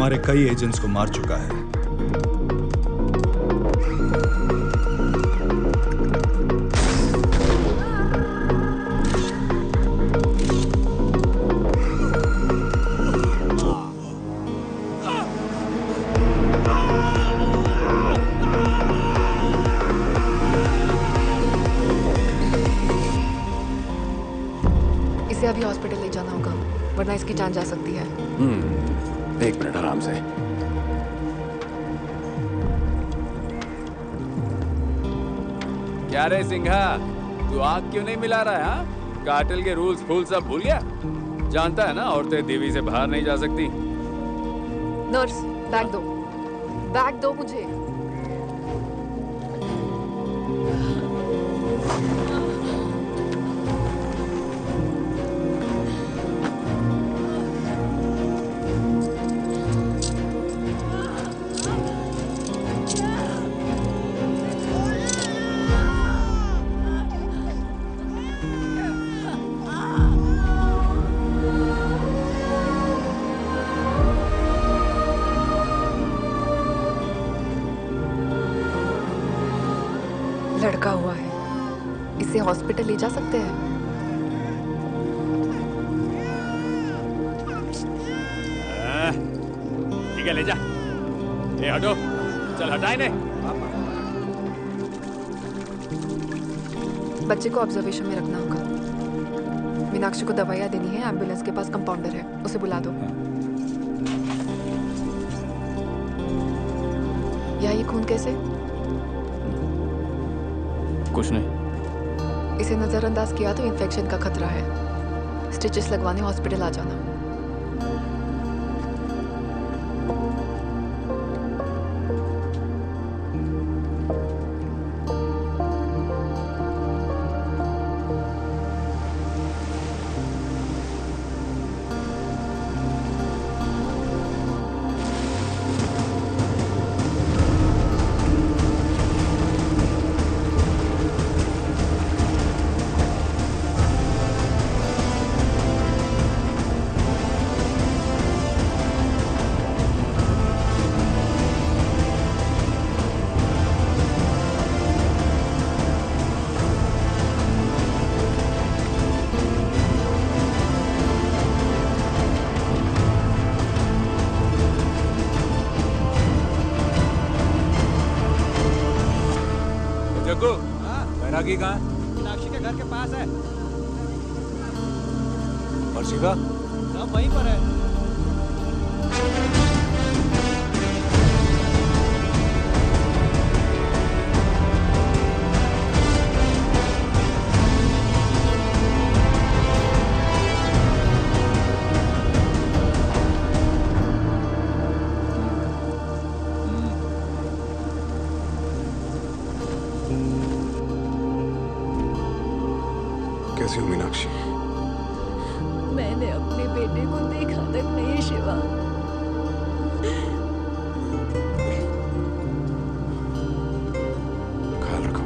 हमारे कई एजेंट्स को मार चुका है। इसे अभी हॉस्पिटल ले जाना होगा, वरना इसकी जान जा सकती है। एक मिनट आराम से। क्या रे सिंघा, तू आग क्यों नहीं मिला रहा है? हाँ? कार्टेल के रूल्स फूल सब भूल गया? जानता है ना, औरतें देवी से बाहर नहीं जा सकती। नर्स, बैग दो, बैग दो मुझे। लड़का हुआ है, इसे हॉस्पिटल ले जा सकते हैं। ठीक है, ले जा। ए हटो, चल हटाए ने। बच्चे को ऑब्जर्वेशन में रखना होगा। मीनाक्षी को दवाइयाँ देनी है, एम्बुलेंस के पास कंपाउंडर है, उसे बुला दो। या ये खून कैसे? कुछ नहीं। इसे नजरअंदाज किया तो इन्फेक्शन का खतरा है। स्टिचेस लगवाने हॉस्पिटल आ जाना। बैरागी कहाँ है? मीनाक्षी के घर के पास है। और शिवा? सब वहीं पर है। कैसी हो मीनाक्षी? मैंने अपने बेटे को देखा तक नहीं शिवा। ख्याल रखो।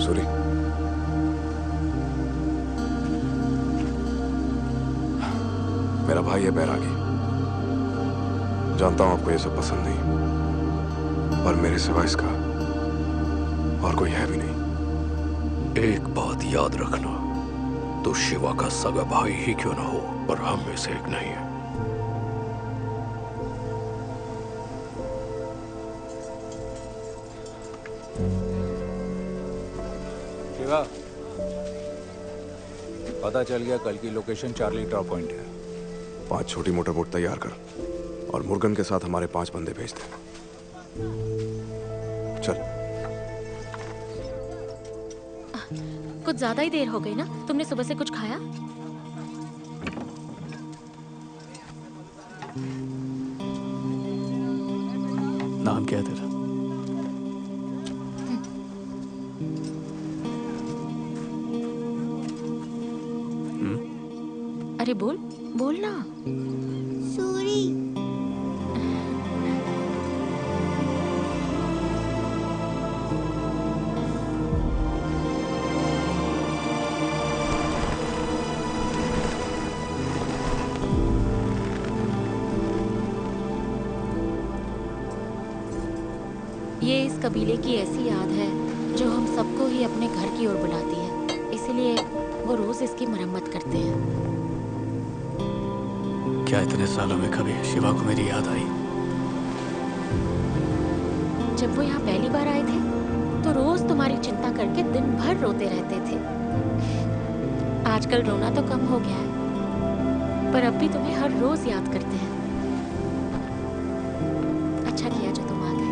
सूरी, मेरा भाई है बैरागी। जानता हूं आपको ये सब पसंद नहीं, पर मेरे सिवा इसका और कोई है भी नहीं। एक बात याद रखना, तो शिवा का सगा भाई ही क्यों ना हो, पर हम में से एक नहीं है। शिवा, पता चल गया कल की लोकेशन चार्ली ड्रॉप पॉइंट है। 5 छोटी मोटर बोट तैयार कर और मुर्गन के साथ हमारे 5 बंदे भेज दे। चल। कुछ ज्यादा ही देर हो गई ना? तुमने सुबह से कुछ खाया? नाम क्या है तेरा? अरे बोल बोल ना। सूरी। ये इस कबीले की ऐसी याद है जो हम सबको ही अपने घर की ओर बुलाती है, इसलिए वो रोज इसकी मरम्मत करते हैं। क्या इतने सालों में कभी शिवा को मेरी याद आई? जब वो यहाँ पहली बार आए थे तो रोज तुम्हारी चिंता करके दिन भर रोते रहते थे। आजकल रोना तो कम हो गया है, पर अब भी तुम्हें हर रोज याद करते हैं। अच्छा किया जो तुम आ गए।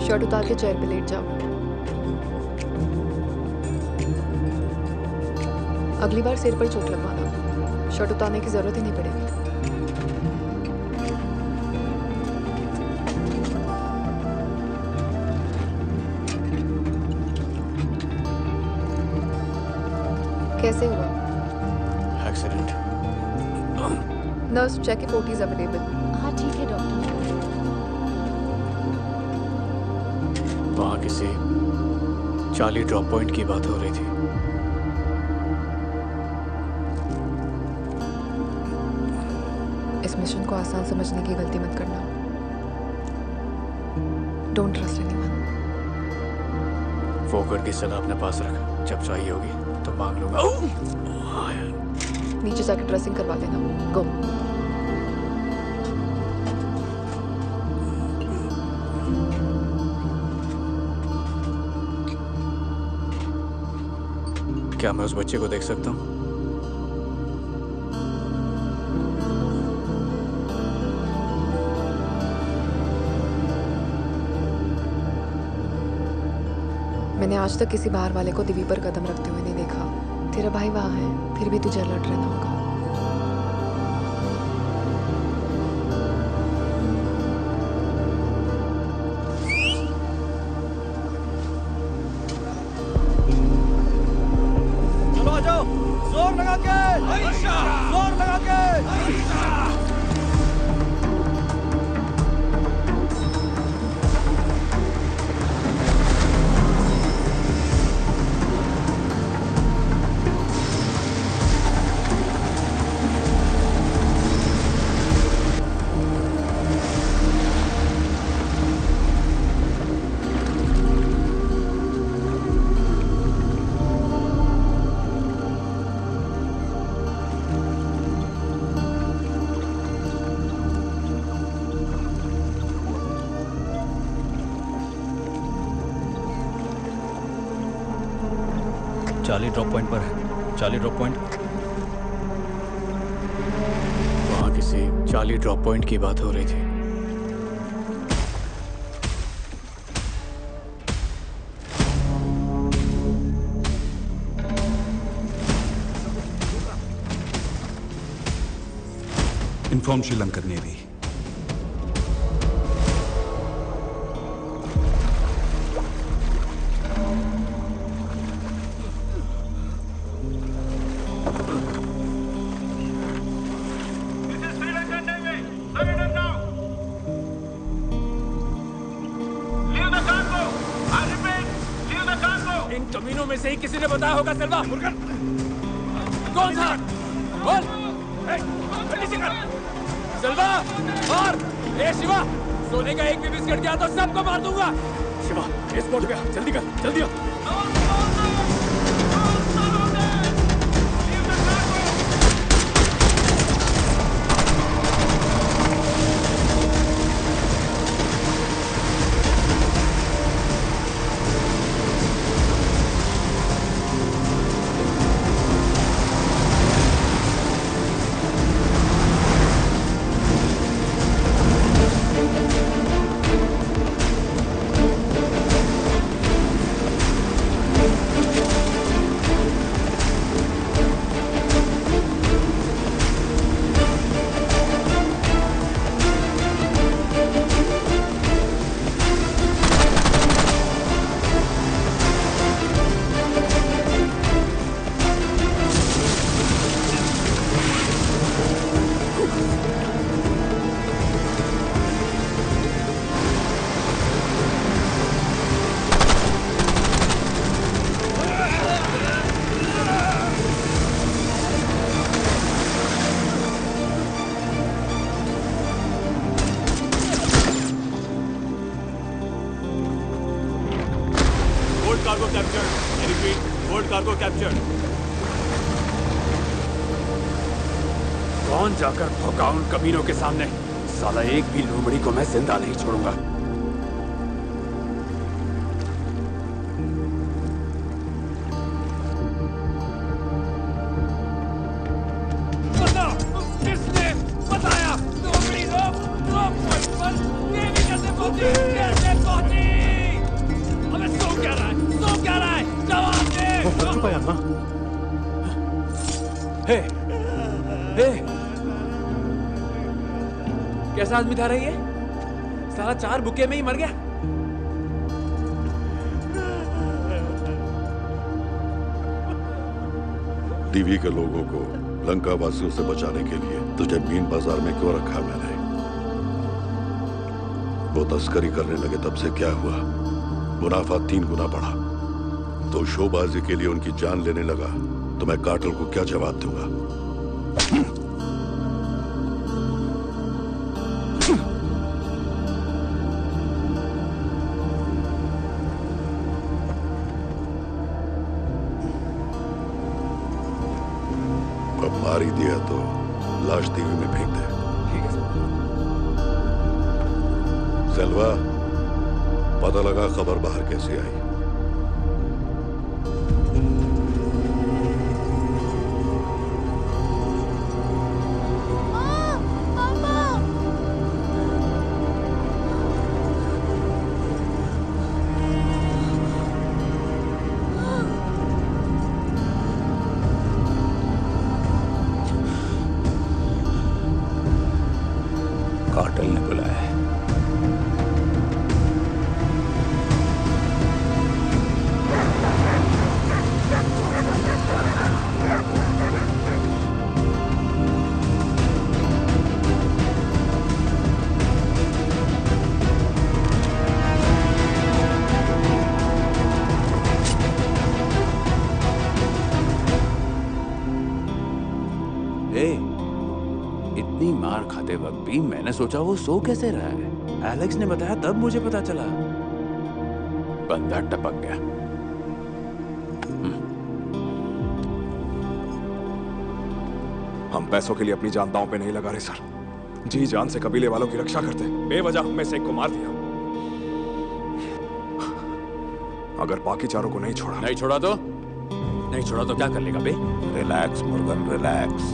शर्ट उतार के चेयर पे लेट जाओ। अगली बार सिर पर चोट लगवाना, शर्ट उतारने की जरूरत ही नहीं पड़ेगी। कैसे हुआ? Accident. Nurse check if OT is available. हाँ ठीक है डॉक्टर। वहाँ किसी चार्ली ड्रॉप पॉइंट की बात हो रही थी। इस मिशन को आसान समझने की गलती मत करना। Don't trust anyone. फोकट की सलाह अपने पास रख, जब चाहिए होगी तो मांग लूंगा। नीचे जाकर ड्रेसिंग करवा लेना। गो। क्या मैं उस बच्चे को देख सकता हूँ? मैंने आज तक किसी बाहर वाले को दिवी पर कदम रखते हुए नहीं देखा। तेरा भाई वहाँ है, फिर भी तुझे अलर्ट रहना होगा। चलो आ जाओ, जोर लगा के, जोर लगा के। चार्ली ड्रॉप पॉइंट पर है। Charlie drop point. वहाँ किसी चार्ली ड्रॉप पॉइंट की बात हो रही थी। Inform Sri Lankan navy. इन कमीनों में से ही किसी ने बताया होगा सिल्वा। कौन था? बोल। जल्दी से कर। सिल्वा और ए शिवा, सोने का एक भी बिस्किट गया तो सबको मार दूंगा। शिवा, इस बोट पे आ, जल्दी कर, जल्दी आ। Cargo captured. I repeat, gold cargo captured. कौन जाकर भौंका उन कमीनों के सामने? साला एक भी लोमड़ी को मैं जिंदा नहीं छोड़ूंगा। किसने बताया? लोमड़ी रोक पॉइंट पर ये भी कैसे पहुंची? हमें सो क्या रहा है? जवाब दे। हे कैसा आदमी था रही है? साला 4 बुके में ही मर गया। दीवी के लोगों को लंका वासियों से बचाने के लिए तुझे मीन बाजार में क्यों रखा मैंने? वो तस्करी करने लगे तब से क्या हुआ? मुनाफा 3 गुना बढ़ा। तो शोबाजी के लिए उनकी जान लेने लगा तो मैं काटल को क्या जवाब दूंगा? अब मार ही दिया तो लाश दीवी में फेंक दे। ठीक है। सेल्वा, पता लगा खबर बाहर कैसे आई? काटल ने बुलाया है। इतनी मार खाते वक्त भी मैंने सोचा वो सो कैसे रहा है। एलेक्स ने बताया तब मुझे पता चला। बंदा टपक गया। हम पैसों के लिए अपनी जान दांव पे नहीं लगा रहे सर। जी जान से कबीले वालों की रक्षा करते, बेवजह हम में से एक को मार दिया। अगर बाकी चारों को नहीं छोड़ा तो क्या कर लेगा बे? Relax Murugan, relax.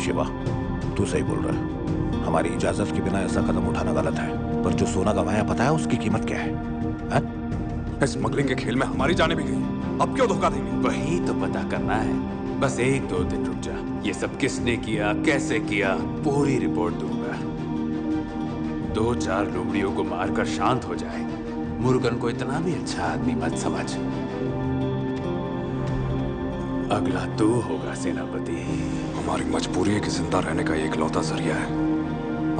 शिवा, तू सही बोल रहा है। हमारी इजाजत के बिना ऐसा कदम उठाना गलत है, पर जो सोना गंवाया पता है उसकी कीमत क्या है? स्मगलिंग के खेल में हमारी जाने भी गई, अब क्यों धोखा देंगे? वही तो पता करना है। बस 1-2 दिन रुक जा। ये सब किसने किया, कैसे किया, पूरी रिपोर्ट दूंगा। 2-4 लोमड़ियों को मारकर शांत हो जाए। मुर्गन को इतना भी अच्छा आदमी मत समझ। अगला तू होगा सेनापति। हमारी मजबूरी है कि जिंदा रहने का एक लौता जरिया है।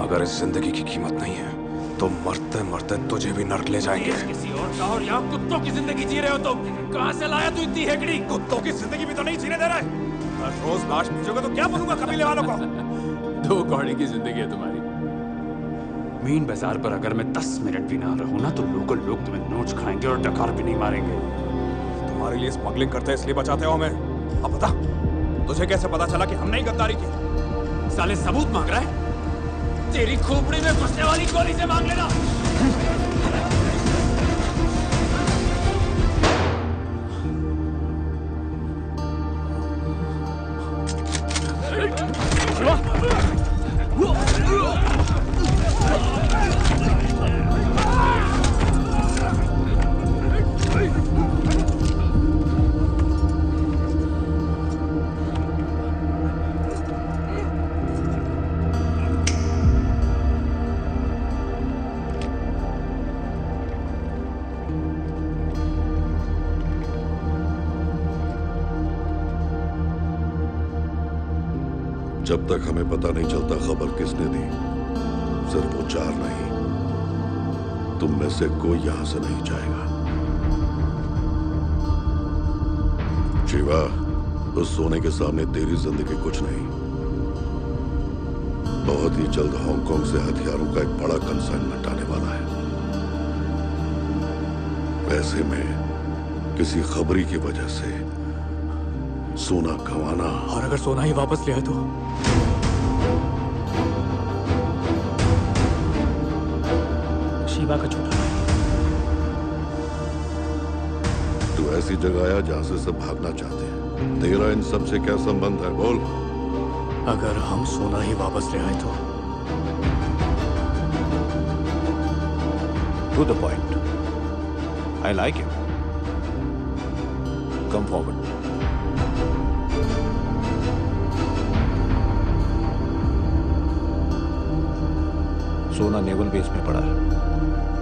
अगर इस जिंदगी की कीमत नहीं है तो मरते मरते तुझे भी नर्क ले जाएंगे। किसी और का, और यहाँ कुत्तों की जिंदगी जी रहे हो तुम। कहाँ से लाया तू इतनी हेकड़ी? कुत्तों की जिंदगी भी तो नहीं जीने दे रहा है। हर रोज लाश भेजोगे तो क्या बोलूंगा कबीले वालों को? 2 कौड़ी की जिंदगी है तुम्हारी। मीन बाजार पर अगर मैं 10 मिनट भी ना रहूं ना तो लोकल लोग तुम्हें नोच खाएंगे और डकार भी नहीं मारेंगे। तुम्हारे लिए स्मगलिंग करते इसलिए बचाते हो हमें। अब बता, तुझे कैसे पता चला कि हमने ही गद्दारी की? साले सबूत मांग रहा है? तेरी खोपड़ी में घुसने वाली गोली से मांग लेना। जब तक हमें पता नहीं चलता खबर किसने दी, सिर्फ वो 4 नहीं, तुम में से कोई यहां से नहीं जाएगा। शिवा, उस सोने के सामने तेरी जिंदगी कुछ नहीं। बहुत ही जल्द हांगकांग से हथियारों का एक बड़ा कंसाइनमेंट आने वाला है। पैसे में किसी खबरी की वजह से सोना गंवाना। और अगर सोना ही वापस ले आए तो? शिवा का छोटा भाई। तू ऐसी जगह आया जहां से सब भागना चाहते हैं। तेरा इन सब से क्या संबंध है? बोल। अगर हम सोना ही वापस ले आए तो? To the point. I like you. Come forward. सोना नेवल बेस में पड़ा है,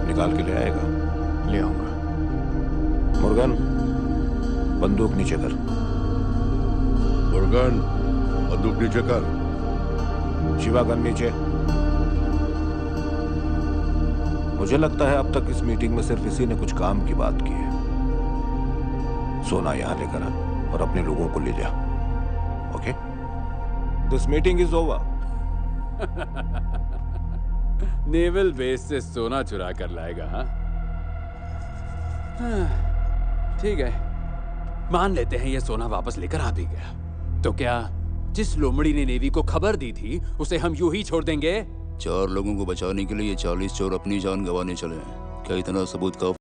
निकाल के ले आएगा। ले आऊंगा। मुर्गन, बंदूक नीचे कर। मुर्गन, बंदूक नीचे कर। शिवा, गन नीचे। मुझे लगता है अब तक इस मीटिंग में सिर्फ इसी ने कुछ काम की बात की है। सोना यहां लेकर आ और अपने लोगों को ले जा। Okay? This meeting is over. Naval base से सोना चुरा कर लाएगा? हाँ, ठीक है, मान लेते हैं ये सोना वापस लेकर आ भी गया, तो क्या जिस लोमड़ी ने नेवी को खबर दी थी उसे हम यूं ही छोड़ देंगे? 4 लोगों को बचाने के लिए 40 चोर अपनी जान गंवाने चले हैं। क्या इतना सबूत काफी